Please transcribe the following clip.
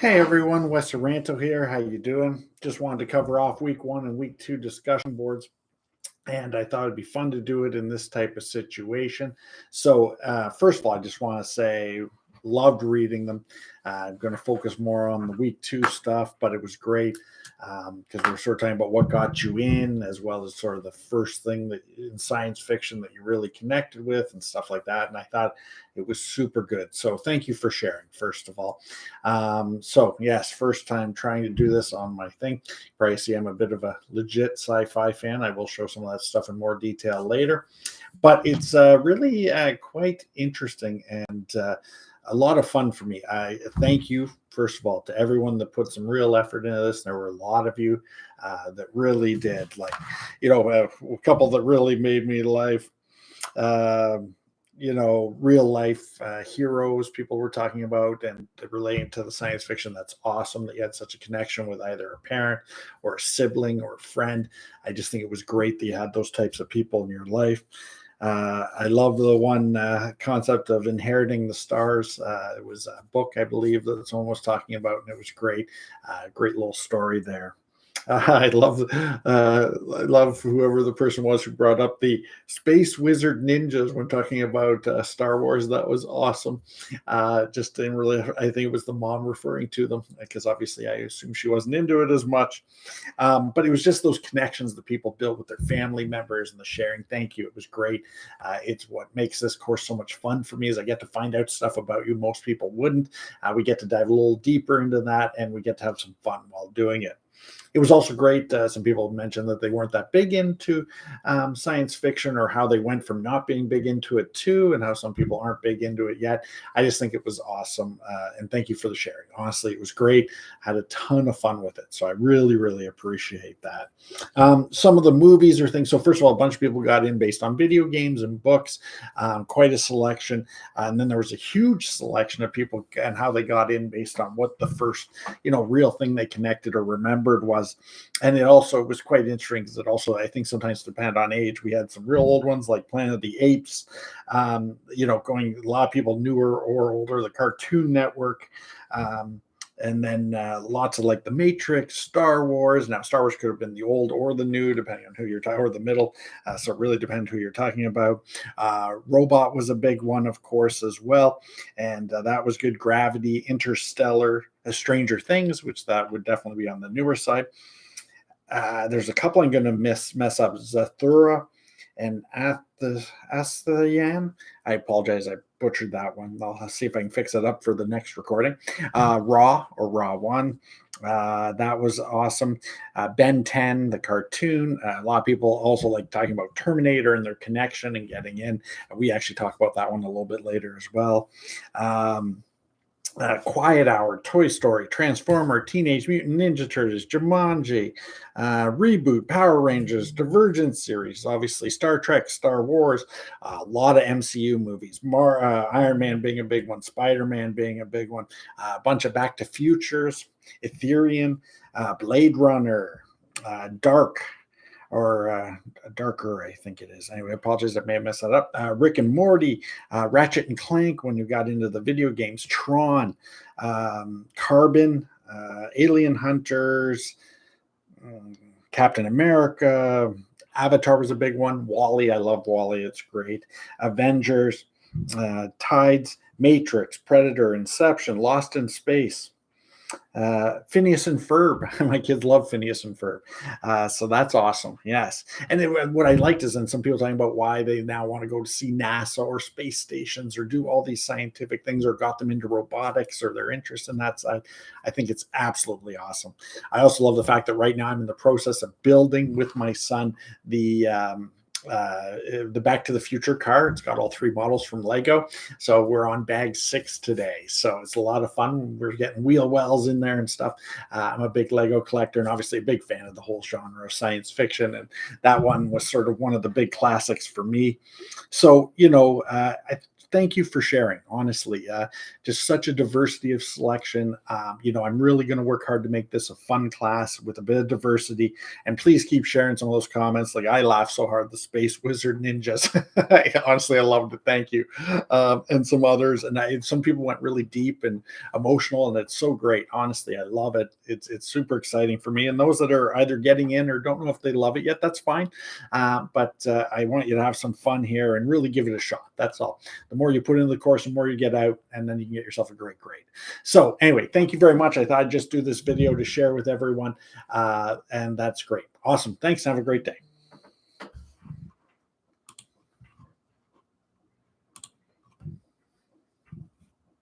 Hey everyone, Wes Aranto here. How you doing? Just wanted to cover off week one and week two discussion boards, and I thought it'd be fun to do it in this type of situation. So, first of all, I just want to say, loved reading them. I'm going to focus more on the week two stuff, but it was great because we're sort of talking about what got you in, as well as sort of the first thing that in science fiction that you really connected with and stuff like that. And I thought it was super good. So, thank you for sharing, first of all. Yes, first time trying to do this on my thing. Probably see I'm a bit of a legit sci-fi fan. I will show some of that stuff in more detail later, but it's really quite interesting and a lot of fun for me. I thank you first of all to everyone that put some real effort into this. There were a lot of you that really did, like a couple that really made me laugh. Um Real life heroes people were talking about and relating to the science fiction. That's awesome that you had such a connection with either a parent or a sibling or a friend. I just think it was great that you had those types of people in your life. I love the one concept of inheriting the stars. It was a book, I believe, that someone was talking about, and it was great. Great little story there. I love whoever the person was who brought up the space wizard ninjas when talking about Star Wars. That was awesome. Just didn't really. I think it was the mom referring to them because obviously I assume she wasn't into it as much. But it was just those connections that people built with their family members and the sharing. Thank you. It was great. It's what makes this course so much fun for me is I get to find out stuff about you most people wouldn't. We get to dive a little deeper into that, and we get to have some fun while doing it. It was also great. Some people mentioned that they weren't that big into science fiction, or how they went from not being big into it to, and how some people aren't big into it yet. I just think it was awesome. And thank you for the sharing. Honestly, it was great. Had a ton of fun with it. So I really, really appreciate that. Some of the movies or things. So, first of all, a bunch of people got in based on video games and books, quite a selection. And then there was a huge selection of people and how they got in based on what the first, real thing they connected or remembered was. And it also was quite interesting because it also, I think, sometimes depended on age. We had some real old ones like Planet of the Apes, going a lot of people newer or older, the Cartoon Network. And then lots of like the Matrix, Star Wars. Now, Star Wars could have been the old or the new, depending on who you're talking, or the middle. So it really depends who you're talking about. Robot was a big one, of course, as well, and that was good. Gravity, Interstellar, Stranger Things, which that would definitely be on the newer side. There's a couple I'm going to mess up. Zathura and Asthayan. I apologize. I butchered that one. I'll see if I can fix it up for the next recording. Raw or Raw 1. That was awesome. Ben 10, the cartoon. A lot of people also like talking about Terminator and their connection and getting in. We actually talk about that one a little bit later as well. Quiet Hour, Toy Story, Transformer, Teenage Mutant Ninja Turtles, Jumanji, Reboot, Power Rangers, Divergent series, obviously Star Trek, Star Wars, a lot of MCU movies, Iron Man being a big one, Spider-Man being a big one, a bunch of Back to Futures, Ethereum, Blade Runner, Dark, or Darker, I think it is. Anyway, I apologize, I may have messed that up. Rick and Morty, Ratchet and Clank when you got into the video games, Tron, Carbon, Alien Hunters, Captain America, Avatar was a big one. Wally, I love Wally, it's great. Avengers, Tides, Matrix, Predator, Inception, Lost in Space. Phineas and Ferb. My kids love Phineas and Ferb. So that's awesome. Yes. And what I liked is, and some people talking about why they now want to go to see NASA or space stations or do all these scientific things or got them into robotics or their interest in that side. I think it's absolutely awesome. I also love the fact that right now I'm in the process of building with my son the Back to the Future car. It's got all three models from Lego. So we're on bag 6 today. So it's a lot of fun. We're getting wheel wells in there and stuff. I'm a big Lego collector and obviously a big fan of the whole genre of science fiction. And that one was sort of one of the big classics for me. So, thank you for sharing. Honestly, just such a diversity of selection. I'm really going to work hard to make this a fun class with a bit of diversity. And please keep sharing some of those comments. Like, I laughed so hard, the Space Wizard Ninjas. Honestly, I loved it. Thank you. And some others. And some people went really deep and emotional, and it's so great. Honestly, I love it. It's super exciting for me. And those that are either getting in or don't know if they love it yet, that's fine. But I want you to have some fun here and really give it a shot. That's all. The more you put into the course, the more you get out, and then you can get yourself a great grade. So anyway, thank you very much. I thought I'd just do this video to share with everyone, and that's great. Awesome. Thanks. Have a great day.